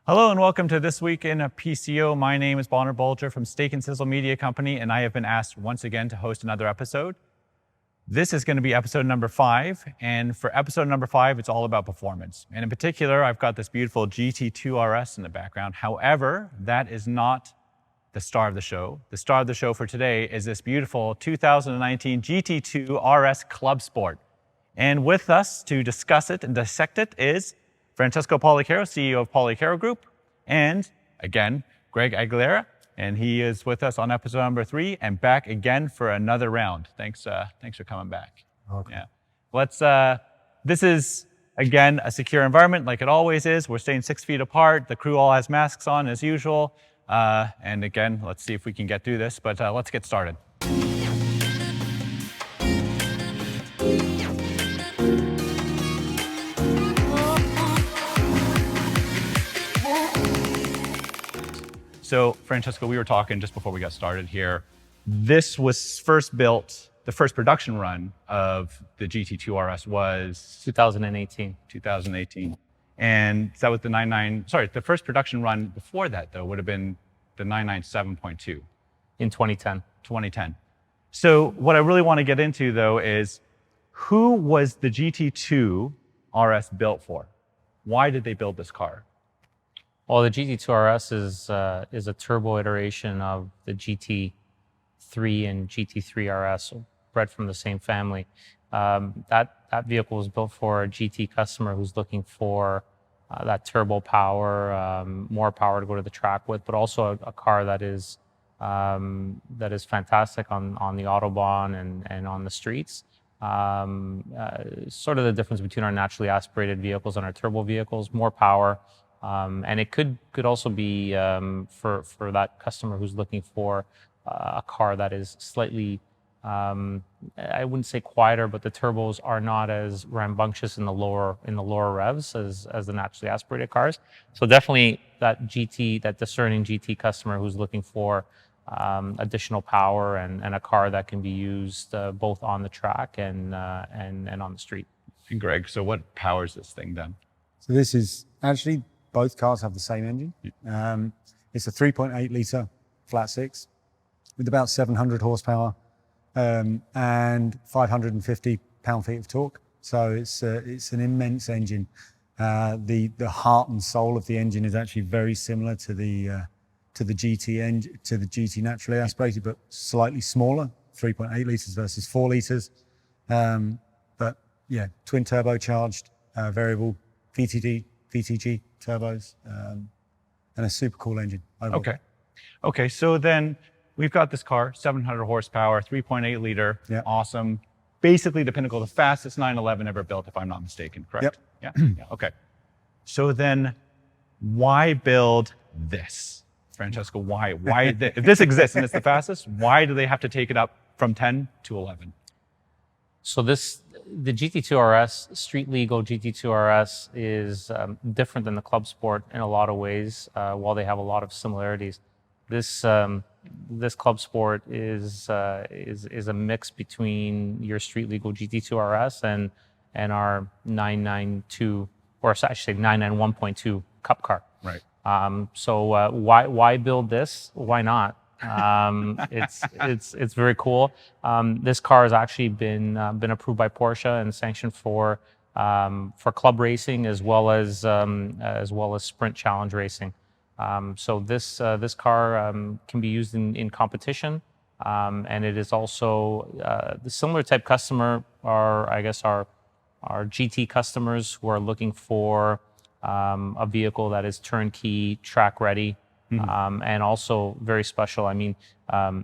Hello and welcome to This Week in a PCO. My name is Bonar Bulger from Steak+Sizzle Media Company, and I have been asked once again to host another episode. This is going to be episode number 5, and for episode number 5, it's all about performance. And in particular, I've got this beautiful GT2 RS in the background. However, that is not the star of the show. The star of the show for today is this beautiful 2019 GT2 RS Clubsport. And with us to discuss it and dissect it is Francesco Policaro, CEO of Policaro Group, and again, Greg Aguilera, and he is with us on episode number 3 and back again for another round. Thanks for coming back. Okay. Yeah, this is again a secure environment like it always is. We're staying 6 feet apart. The crew all has masks on as usual, and again, let's see if we can get through this. But let's get started. So, Francesco, we were talking just before we got started here. This was first built, the first production run of the GT2 RS was 2018. 2018. And that was the first production run before that, though, would have been the 997.2. In 2010. 2010. So, what I really want to get into, though, is who was the GT2 RS built for? Why did they build this car? Well, the GT2 RS is a turbo iteration of the GT3 and GT3 RS, bred from the same family. That vehicle was built for a GT customer who's looking for that turbo power, more power to go to the track with, but also a car that is fantastic on the Autobahn and on the streets. Sort of the difference between our naturally aspirated vehicles and our turbo vehicles, more power. And it could also be for that customer who's looking for a car that is slightly, I wouldn't say quieter, but the turbos are not as rambunctious in the lower revs as the naturally aspirated cars. So definitely that discerning GT customer who's looking for additional power and a car that can be used both on the track and on the street. And Greg, so what powers this thing then? So this is actually, both cars have the same engine. It's a 3.8 litre flat six with about 700 horsepower and 550 pound-feet of torque. So it's an immense engine. The heart and soul of the engine is actually very similar to the GT engine, to the GT naturally aspirated, but slightly smaller, 3.8 litres versus 4 litres. But yeah, twin turbocharged, variable VTG turbos, and a super cool engine overall. Okay. So then we've got this car, 700 horsepower, 3.8 liter, Yeah. Awesome. Basically the pinnacle, the fastest 911 ever built, if I'm not mistaken, correct? Yep. Yeah. Okay. So then why build this? Francesco, why? If this exists and it's the fastest, why do they have to take it up from 10 to 11? So the GT2 RS, street legal GT2 RS, is different than the Clubsport in a lot of ways. While they have a lot of similarities, this Clubsport is a mix between your street legal GT2 RS and our 992, or I should say 991.2 Cup car. Right. So why build this? Why not? It's very cool. This car has actually been approved by Porsche and sanctioned for club racing as well as sprint challenge racing. So this car can be used in competition, and it is also the similar type customer are, I guess, our GT customers who are looking for a vehicle that is turnkey, track ready. And also very special. I mean,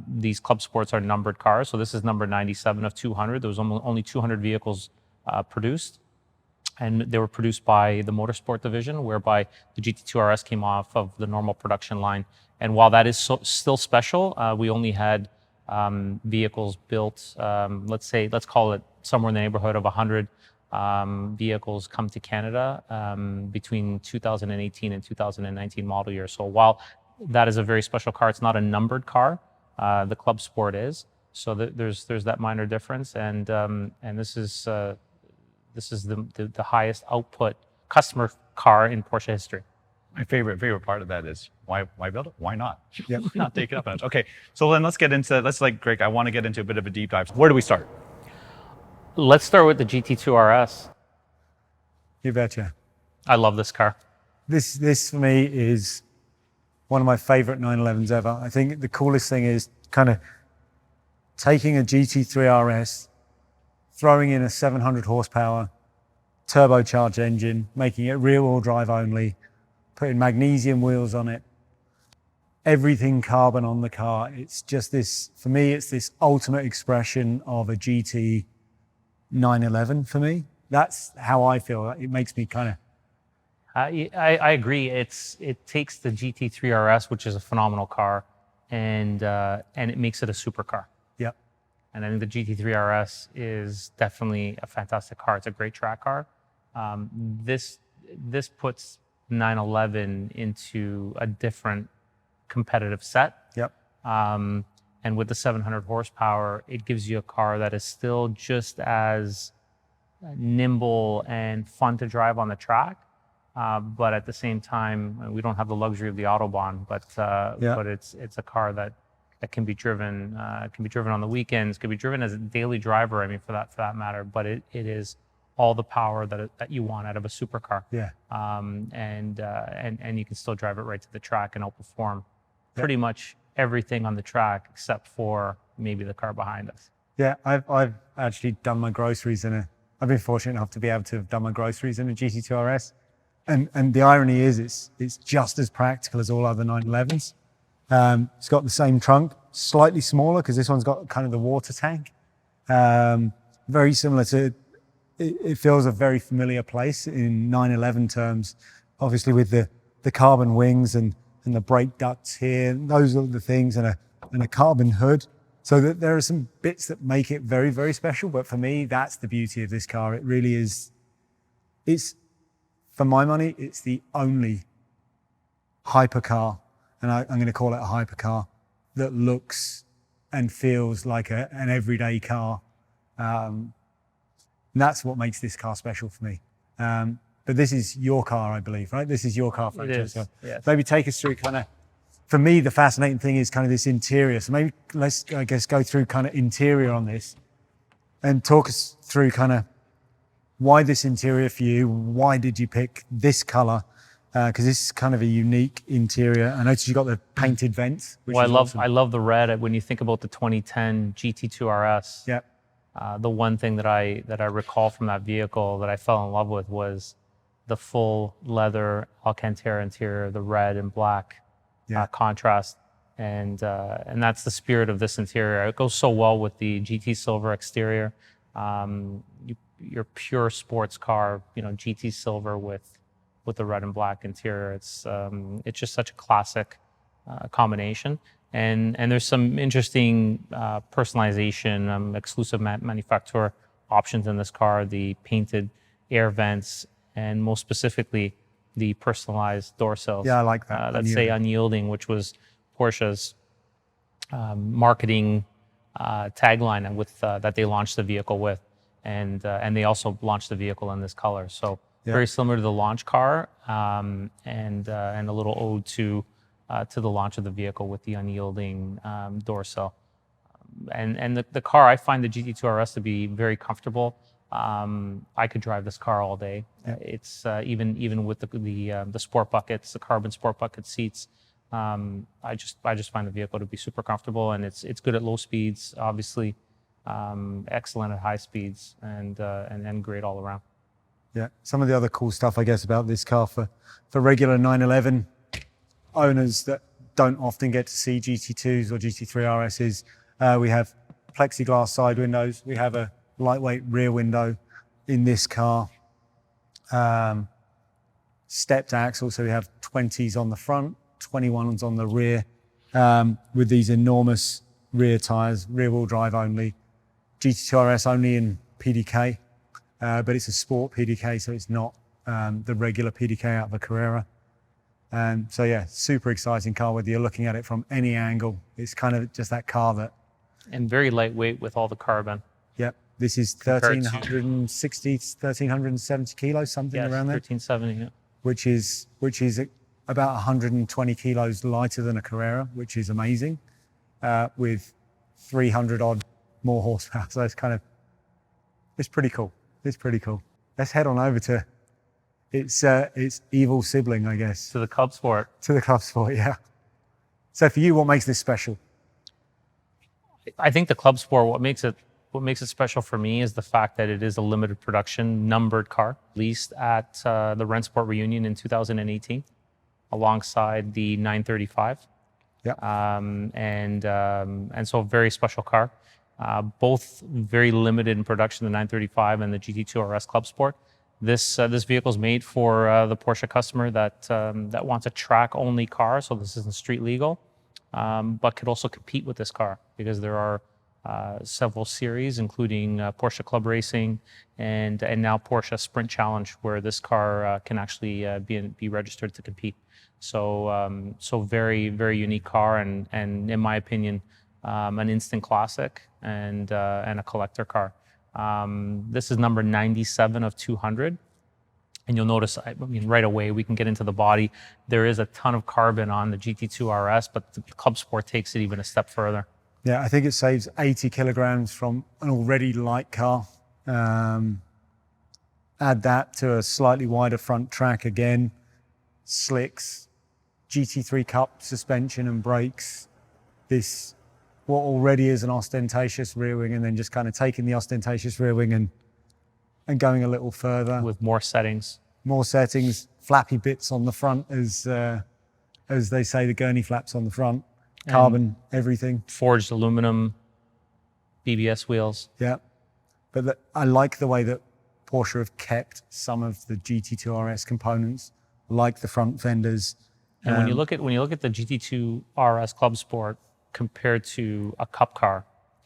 these Clubsports are numbered cars. So this is number 97 of 200. There was only 200 vehicles produced. And they were produced by the Motorsport division, whereby the GT2 RS came off of the normal production line. And while that is still special, we only had vehicles built, let's call it somewhere in the neighborhood of 100 vehicles come to Canada between 2018 and 2019 model year. So while that is a very special car, it's not a numbered car. The Clubsport is. So there's that minor difference, and this is the highest output customer car in Porsche history. My favorite part of that is why build it? Why not? Yep. Not take it up a notch. Okay, so then Greg, I want to get into a bit of a deep dive. Where do we start? Let's start with the GT2 RS. You betcha. I love this car. This for me is one of my favorite 911s ever. I think the coolest thing is kind of taking a GT3 RS, throwing in a 700 horsepower turbocharged engine, making it rear-wheel drive only, putting magnesium wheels on it, everything carbon on the car. It's just this, for me, it's this ultimate expression of a GT 911 for me. That's how I feel. It makes me kind of... I agree. It takes the GT3 RS, which is a phenomenal car, and it makes it a supercar. Yep. And I think the GT3 RS is definitely a fantastic car. It's a great track car. This puts 911 into a different competitive set. Yep. And with the 700 horsepower, it gives you a car that is still just as nimble and fun to drive on the track. But at the same time, we don't have the luxury of the Autobahn, but it's a car that can be driven on the weekends, can be driven as a daily driver. I mean, for that matter. But it is all the power that you want out of a supercar. Yeah. And you can still drive it right to the track and outperform pretty much everything on the track except for maybe the car behind us. Yeah, I've actually done my groceries I've been fortunate enough to be able to have done my groceries in a GT2 RS. And the irony is it's just as practical as all other 911s. It's got the same trunk, slightly smaller because this one's got kind of the water tank. Very similar to, it feels a very familiar place in 911 terms, obviously with the carbon wings and the brake ducts here. Those are the things, and a carbon hood. So that there are some bits that make it very, very special. But for me, that's the beauty of this car. It really is. For my money, it's the only hypercar, and I'm going to call it a hypercar, that looks and feels like an everyday car. And that's what makes this car special for me. But this is your car, I believe, right? This is your car, Francesco. It is, yes. Maybe take us through kind of, for me, the fascinating thing is kind of this interior. So maybe let's, I guess, go through kind of interior on this and talk us through kind of why this interior for you. Why did you pick this color? Because this is kind of a unique interior. I noticed you got the painted vents. Which Well, is awesome. I love the red. When you think about the 2010 GT2 RS, Yeah. the one thing that I recall from that vehicle that I fell in love with was the full leather Alcantara interior, the red and black contrast, and that's the spirit of this interior. It goes so well with the GT Silver exterior. Your pure sports car, GT Silver with the red and black interior. It's just such a classic combination. And there's some interesting personalization, exclusive manufacturer options in this car, the painted air vents, and most specifically, the personalized door sills. Yeah, I like that. That say unyielding, which was Porsche's marketing tagline that they launched the vehicle with. And they also launched the vehicle in this color. So very similar to the launch car, and a little ode to the launch of the vehicle with the unyielding door sill. And the car, I find the GT2 RS to be very comfortable. I could drive this car all day. Yeah. It's even with the sport buckets, the carbon sport bucket seats. I just find the vehicle to be super comfortable, and it's good at low speeds, obviously. Excellent at high speeds, and great all around. Yeah, some of the other cool stuff, I guess, about this car for regular 911 owners that don't often get to see GT2s or GT3 RSs, we have plexiglass side windows. We have a lightweight rear window in this car. Stepped axles, so we have 20s on the front, 21s on the rear, with these enormous rear tires, rear wheel drive only. GT2 RS only in PDK, but it's a sport PDK, so it's not the regular PDK out of a Carrera. So yeah, super exciting car, whether you're looking at it from any angle. It's kind of just that car that... And very lightweight with all the carbon. Yep, this is 1,360, 1,370 kilos, something around there. 1,370, yeah. Which is about 120 kilos lighter than a Carrera, which is amazing, with 300 odd more horsepower. So it's pretty cool. It's pretty cool. Let's head on over to its evil sibling, I guess. To the Clubsport. To the Clubsport, yeah. So for you, what makes this special? I think the Clubsport, what makes it special for me is the fact that it is a limited production numbered car, released at the Rennsport Reunion in 2018, alongside the 935. Yeah. And so a very special car. Both very limited in production, the 935 and the GT2 RS Clubsport. This vehicle is made for the Porsche customer that wants a track-only car, so this isn't street legal, but could also compete with this car because there are several series, including Porsche Club Racing and now Porsche Sprint Challenge, where this car can actually be registered to compete. So very, very unique car, and in my opinion, an instant classic and a collector car. This is number 97 of 200. And you'll notice, I mean, right away, we can get into the body. There is a ton of carbon on the GT2 RS, but the Clubsport takes it even a step further. Yeah, I think it saves 80 kilograms from an already light car. Add that to a slightly wider front track again, slicks, GT3 Cup suspension and brakes. This, what already is an ostentatious rear wing, and then just kind of taking the ostentatious rear wing and going a little further. With more settings. More settings, flappy bits on the front, as they say, the gurney flaps on the front. Carbon, everything. Forged aluminum BBS wheels. Yeah. But I like the way that Porsche have kept some of the GT2 RS components, like the front fenders. And when you look at the GT2 RS Clubsport compared to a Cup car,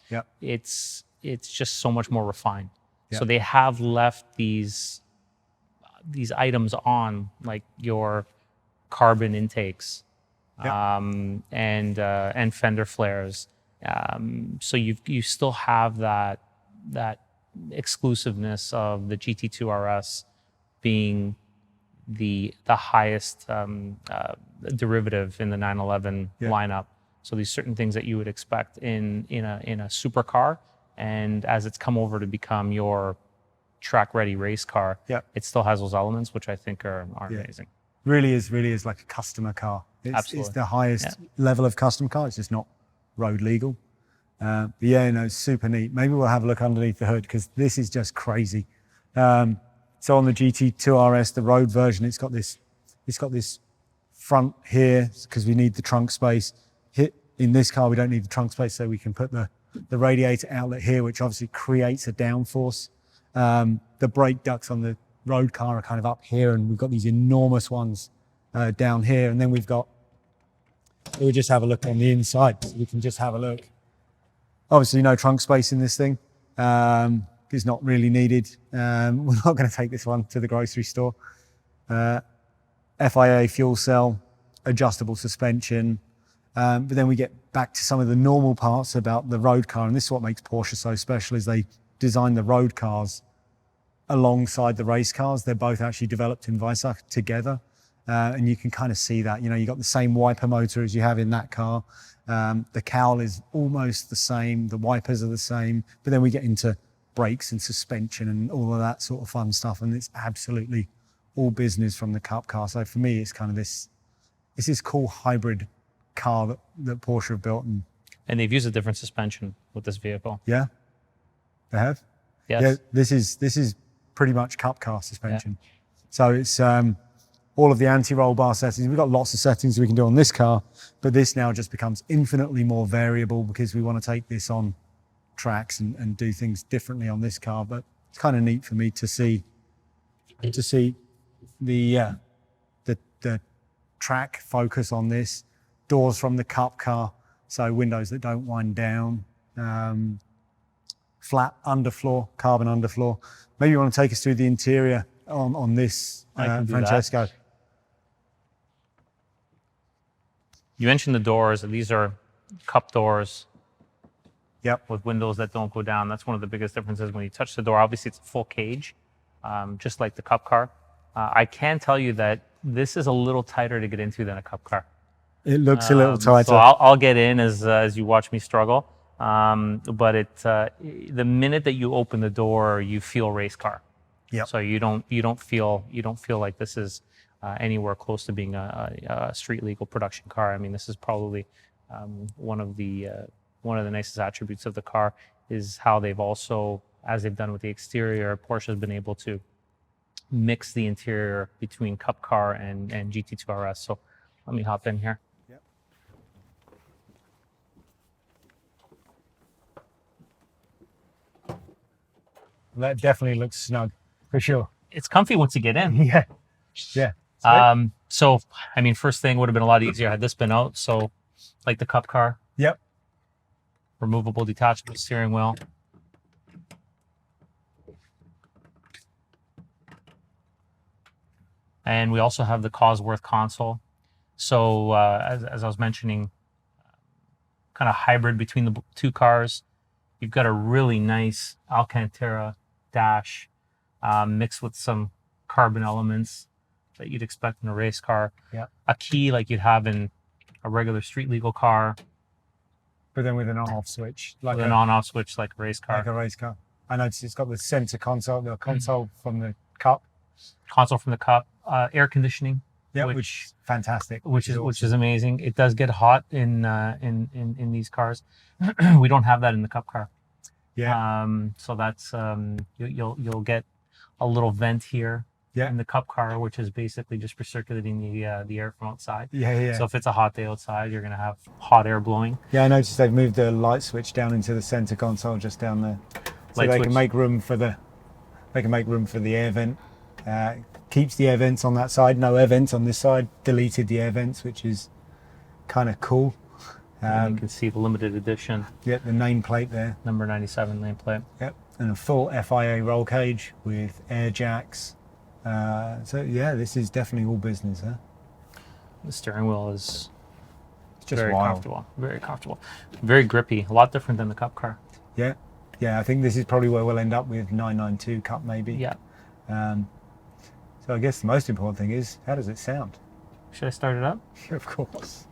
yeah, it's just so much more refined. Yeah. So they have left these items on, like your carbon intakes, yeah, and fender flares. So you still have that exclusiveness of the GT2 RS being the highest derivative in the 911 yeah, lineup. So these certain things that you would expect in a supercar, and as it's come over to become your track-ready race car, yeah, it still has those elements, which I think are yeah, amazing. Really is like a customer car. It's the highest level of custom car. It's just not road legal. But yeah, no, super neat. Maybe we'll have a look underneath the hood, because this is just crazy. So on the GT2 RS, the road version, it's got this front here because we need the trunk space. In this car, we don't need the trunk space, so we can put the radiator outlet here, which obviously creates a downforce. The brake ducts on the road car are kind of up here, and we've got these enormous ones down here. And then we'll just have a look on the inside. So we can just have a look. Obviously, no trunk space in this thing. Is not really needed. We're not going to take this one to the grocery store. FIA fuel cell, adjustable suspension. But then we get back to some of the normal parts about the road car. And this is what makes Porsche so special, is they design the road cars alongside the race cars. They're both actually developed in Weissach together. And you can kind of see that, you got the same wiper motor as you have in that car. The cowl is almost the same. The wipers are the same. But then we get into brakes and suspension and all of that sort of fun stuff. And it's absolutely all business from the Cup car. So for me, it's kind of this cool hybrid car that Porsche have built. And they've used a different suspension with this vehicle. Yeah, they have. Yes. Yeah, this is pretty much Cup car suspension. Yeah. So it's all of the anti-roll bar settings. We've got lots of settings we can do on this car, but this now just becomes infinitely more variable because we want to take this on tracks and do things differently on this car. But it's kind of neat for me to see the track focus on this. Doors from the Cup car, so windows that don't wind down. Flat underfloor, carbon underfloor. Maybe you want to take us through the interior on this, Francesco. That. You mentioned the doors. These are Cup doors. Yep. With windows that don't go down. That's one of the biggest differences when you touch the door. Obviously, it's a full cage, just like the Cup car. I can tell you that this is a little tighter to get into than a Cup car. It looks a little tighter. So I'll get in as you watch me struggle. But the minute that you open the door, you feel race car. Yep. So you don't feel like this is anywhere close to being a street legal production car. I mean, this is probably one of the nicest attributes of the car is how they've also, as they've done with the exterior, Porsche has been able to mix the interior between Cup car and GT2 RS. So let me hop in here. Yep. That definitely looks snug, for sure. It's comfy once you get in. Yeah. Yeah. So, I mean, first thing would have been a lot easier had this been out. So, like the Cup car. Yep. Removable, detachable steering wheel. And we also have the Cosworth console. So, as I was mentioning, kind of hybrid between the two cars. You've got a really nice Alcantara dash mixed with some carbon elements that you'd expect in a race car. Yeah. A key like you'd have in a regular street legal car. But then with an on-off switch. With an on-off switch like a race car. Like a race car. I noticed it's got the center console, the console from the Cup. Console from the Cup. Air conditioning. Yeah, which is fantastic. Which is amazing. It does get hot in these cars. We don't have that in the Cup car. Yeah. So that's you'll get a little vent here in the Cup car, which is basically just recirculating the air from outside. Yeah. So if it's a hot day outside, you're gonna have hot air blowing. Yeah, I noticed they've moved the light switch down into the center console just down there, so they can make room for the air vent. Keeps the air vents on that side, no air vents on this side. Deleted the air vents, which is kind of cool. And you can see the limited edition. Yeah, the nameplate there. Number 97 nameplate. Yep, and a full FIA roll cage with air jacks. So yeah, this is definitely all business, huh? The steering wheel is just very wild. comfortable. Very comfortable. Very grippy. A lot different than the Cup car. Yeah, I think this is probably where we'll end up with 992 Cup maybe. Yeah. So I guess the most important thing is, how does it sound? Should I start it up? Of course.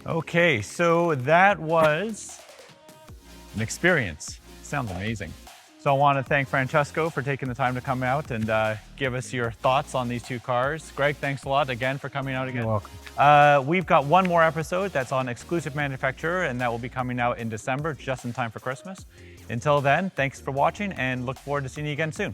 Okay, so that was an experience. Sounds amazing. So I want to thank Francesco for taking the time to come out and give us your thoughts on these two cars. Greg, thanks a lot again for coming out again. You're welcome. We've got one more episode that's on exclusive manufacturer, and that will be coming out in December, just in time for Christmas. Until then, thanks for watching and look forward to seeing you again soon.